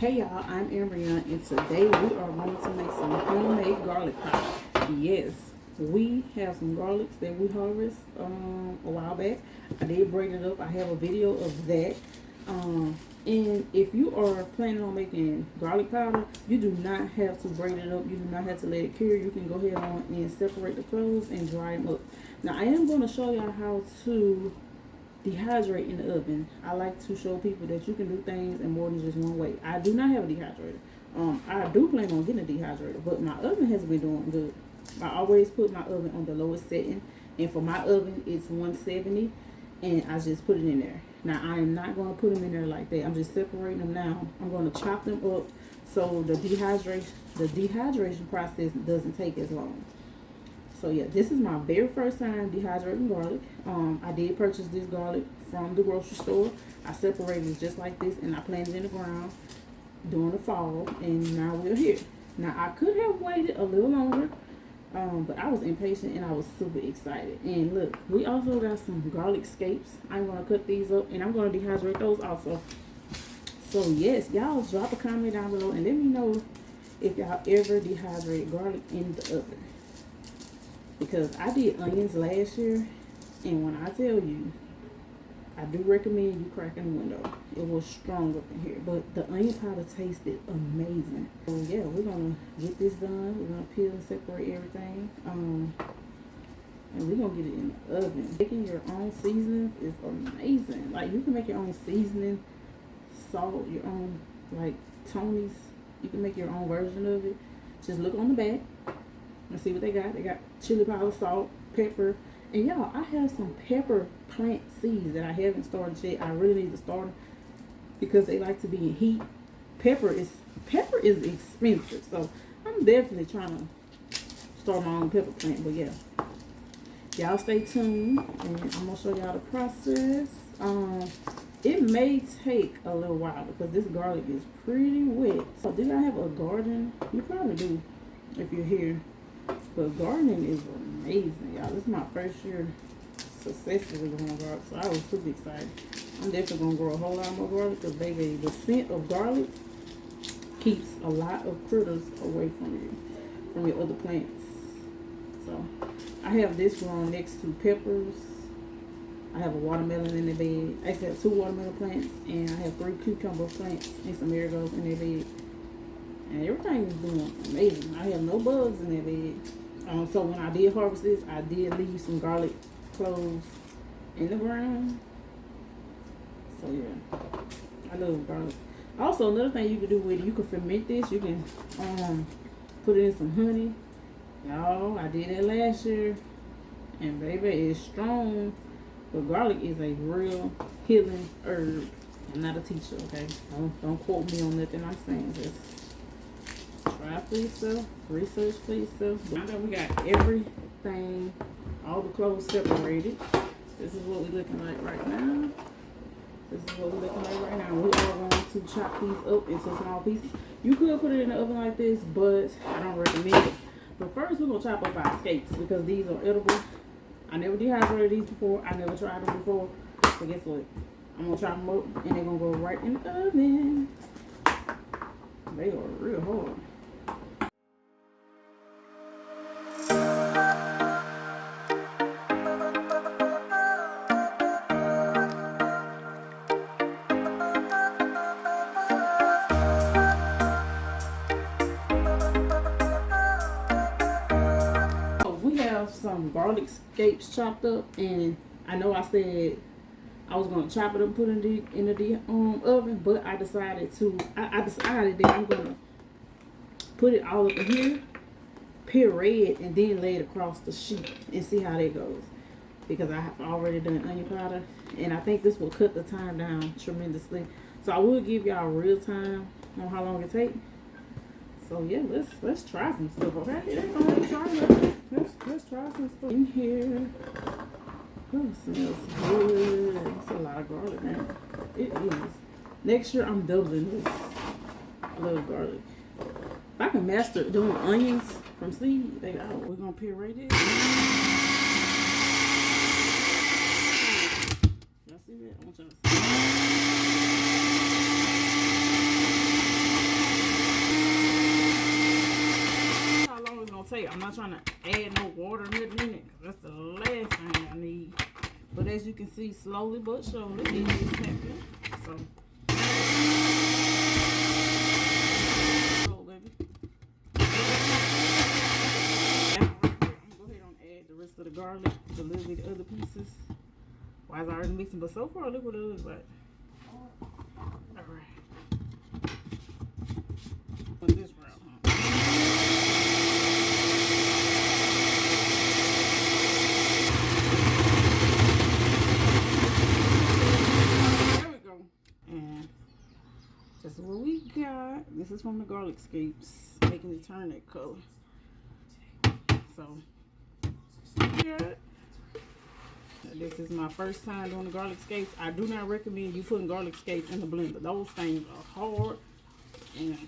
Hey y'all, I'm Ariana, and today we are going to make some homemade garlic powder. Yes, we have some garlics that we harvest a while back. I did braid it up. I have a video of that. And if you are planning on making garlic powder, you do not have to braid it up. You do not have to let it cure. You can go ahead on and separate the cloves and dry them up. Now I am going to show y'all how to dehydrate in the oven. I like to show people that you can do things in more than just one way. I do not have a dehydrator. I do plan on getting a dehydrator, but my oven has been doing good. I always put my oven on the lowest setting, and for my oven it's 170, and I just put it in there. Now I am not going to put them in there like that. I'm just separating them now. I'm going to chop them up so the dehydration process doesn't take as long. So yeah, this is my very first time dehydrating garlic. I did purchase this garlic from the grocery store. I separated it just like this, and I planted it in the ground during the fall, and now we're here. Now I could have waited a little longer, but I was impatient and I was super excited. And look, we also got some garlic scapes. I'm gonna cut these up and I'm gonna dehydrate those also. So yes, y'all drop a comment down below and let me know if y'all ever dehydrate garlic in the oven. Because I did onions last year, and when I tell you, I do recommend you cracking the window. It was strong up in here, but the onion powder tasted amazing. So yeah, we're gonna get this done. We're gonna peel and separate everything, and we're gonna get it in the oven. Making your own seasoning is amazing. Like, you can make your own seasoning, salt, your own like Tony's. You can make your own version of it. Just look on the back. Let's see what they got. They got chili powder, salt, pepper. And y'all, I have some pepper plant seeds that I haven't started yet. I really need to start them because they like to be in heat. Pepper is expensive. So I'm definitely trying to start my own pepper plant. But yeah, y'all stay tuned and I'm going to show y'all the process. It may take a little while because this garlic is pretty wet. So do I have a garden? You probably do if you're here. But gardening is amazing, y'all. This is my first year successfully growing garlic, so I was super excited. I'm definitely going to grow a whole lot more garlic because, baby, the scent of garlic keeps a lot of critters away from you, from your other plants. So, I have this growing next to peppers. I have a watermelon in the bed. I actually have 2 watermelon plants, and I have 3 cucumber plants and some marigolds in their bed. And everything is doing amazing. I have no bugs in that bed. So when I did harvest this, I did leave some garlic cloves in the ground. So yeah, I love garlic. Also, another thing you can do with it, you can ferment this. You can put it in some honey. Y'all, I did that last year, and baby, it's strong. But garlic is a real healing herb. I'm not a teacher, okay? Don't quote me on nothing I'm saying. Just try for yourself, research for yourself. Now that we got everything, all the clothes separated, this is what we're looking like right now. This is what we're looking like right now. We are going to chop these up into small pieces. You could put it in the oven like this, but I don't recommend it. But first, we're going to chop up our scapes because these are edible. I never dehydrated these before. I never tried them before. So guess what? I'm going to chop them up and they're going to go right in the oven. They are real hard. Some garlic scapes chopped up, and I know I said I was gonna chop it up and put it in the oven, but I decided that I'm gonna put it all up in here, puree it, and then lay it across the sheet and see how that goes. Because I have already done onion powder, and I think this will cut the time down tremendously. So I will give y'all real time on how long it takes. So yeah, let's try some stuff. Okay, let's try some stuff in here. Oh, it smells good. It's a lot of garlic, man. It is. Next year I'm doubling this. I love garlic. If I can master doing onions from seed, we're gonna puree this. Y'all see that? I want y'all to see. saute. I'm not trying to add no water or nothing in it. That's the last thing I need. But as you can see, slowly but surely, it is happening. So, go ahead and add the rest of the garlic, the little bit of other pieces. Why is I already mixing? But so far, look what it looks like. All right. Put this round, huh? This is what we got. This is from the garlic scapes, making it turn that color. So, yeah. This is my first time doing the garlic scapes. I do not recommend you putting garlic scapes in the blender. Those things are hard, and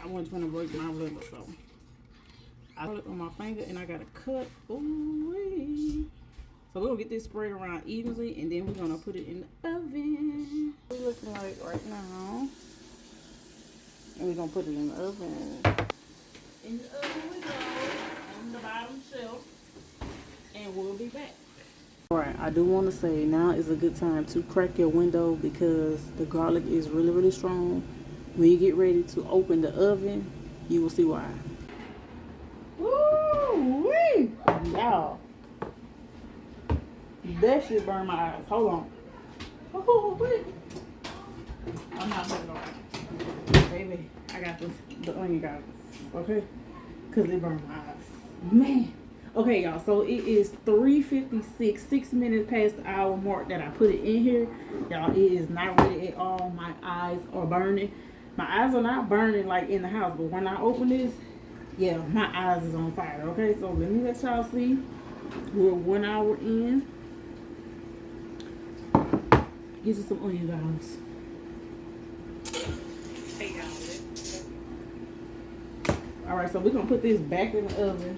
I wasn't gonna break my blender, so I put it on my finger and I got to cut. Ooh-wee. So we're gonna get this spread around evenly, and then we're gonna put it in the oven. It's looking like right now. And we're going to put it in the oven. In the oven we go, on the bottom shelf. And we'll be back. Alright, I do want to say now is a good time to crack your window because the garlic is really, really strong. When you get ready to open the oven, you will see why. Woo-wee! Y'all. That shit burned my eyes. Hold on. Woo-wee! I'm not putting it on. Baby, I got the onion goggles, okay? Because they burn my eyes. Man. Okay, y'all, so it is 3:56, 6 minutes past the hour mark that I put it in here. Y'all, it is not ready at all. My eyes are burning. My eyes are not burning like in the house, but when I open this, yeah, my eyes is on fire, okay? So let me let y'all see. We're 1 hour in. Get you some onion goggles. Alright, so we're going to put this back in the oven.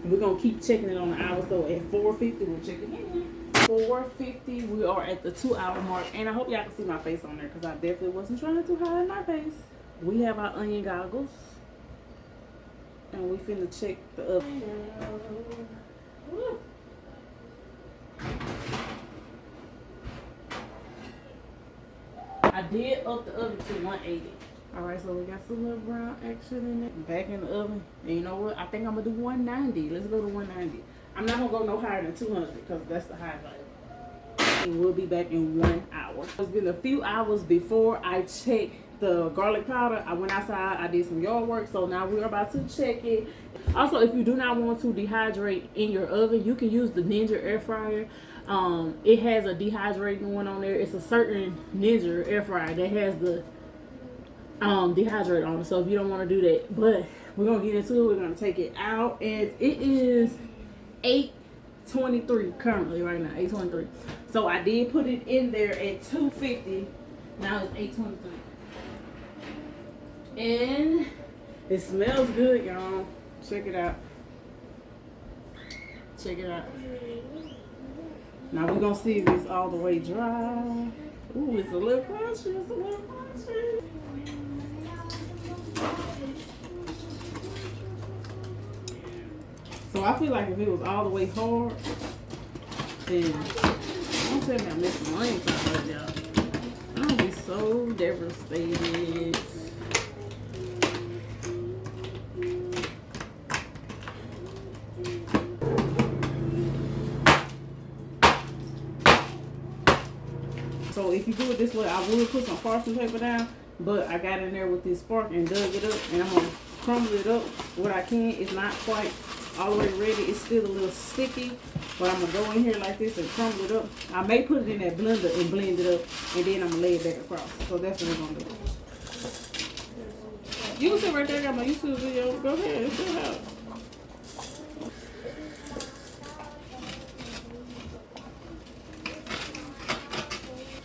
And we're going to keep checking it on the hour. So at 4:50, we'll check it again. 4:50, we are at the 2 hour mark. And I hope y'all can see my face on there because I definitely wasn't trying to hide my face. We have our onion goggles. And we finna check the oven. I did up the oven to 180. Alright, so we got some little brown action in it. Back in the oven. And you know what? I think I'm going to do 190. Let's go to 190. I'm not going to go no higher than 200 because that's the high value. And we'll be back in 1 hour. It's been a few hours before I checked the garlic powder. I went outside. I did some yard work. So now we're about to check it. Also, if you do not want to dehydrate in your oven, you can use the Ninja air fryer. It has a dehydrating one on there. It's a certain Ninja air fryer that has the dehydrate on it, so if you don't want to do that, but we're gonna get into it. We're gonna take it out, and it is 8:23 currently right now. 8:23. So I did put it in there at 250. Now it's 8:23, and it smells good, y'all. Check it out. Check it out. Now we're gonna see if it's all the way dry. Ooh, it's a little crunchy. It's a little crunchy. So I feel like if it was all the way hard, then don't tell me I missed my onion powder, y'all. I'll be so devastated. So if you do it this way, I would put some parchment paper down, but I got in there with this fork and dug it up, and I'm gonna crumble it up what I can. It's not quite all the way ready. It's still a little sticky, but I'm gonna go in here like this and crumble it up. I may put it in that blender and blend it up, and then I'm gonna lay it back across. So that's what we're gonna do. You can sit right there. I got my YouTube video. Go ahead, it's still out.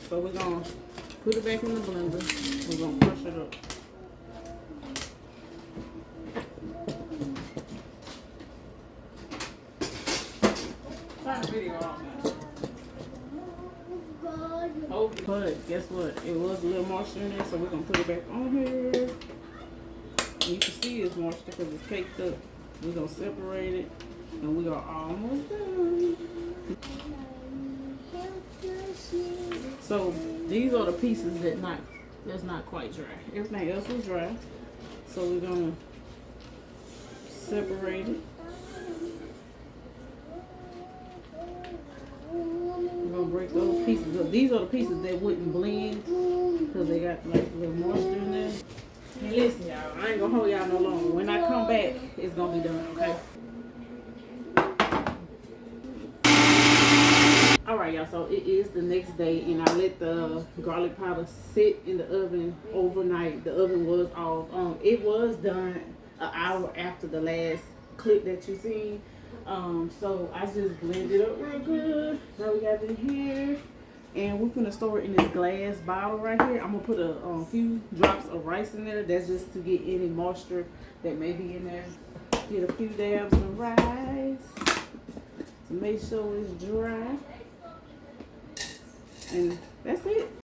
So we're gonna put it back in the blender. We're gonna crush it up. Turn the video off now. Oh, but guess what? It was a little moisture in there, so we're gonna put it back on here. And you can see it's moisture because it's caked up. We're gonna separate it, and we are almost done. So these are the pieces that's not quite dry. Everything else is dry. So we're gonna separate it. We're gonna break those pieces up. These are the pieces that wouldn't blend because they got like a little moisture in there. And listen, y'all, I ain't gonna hold y'all no longer. When I come back, it's gonna be done, okay? Alright, y'all, so it is the next day, and I let the garlic powder sit in the oven overnight. The oven was off. It was done an hour after the last clip that you seen. So I just blended it up real good. Now we got it here. And we're gonna store it in this glass bottle right here. I'm gonna put a few drops of rice in there. That's just to get any moisture that may be in there. Get a few dabs of rice to make sure it's dry. And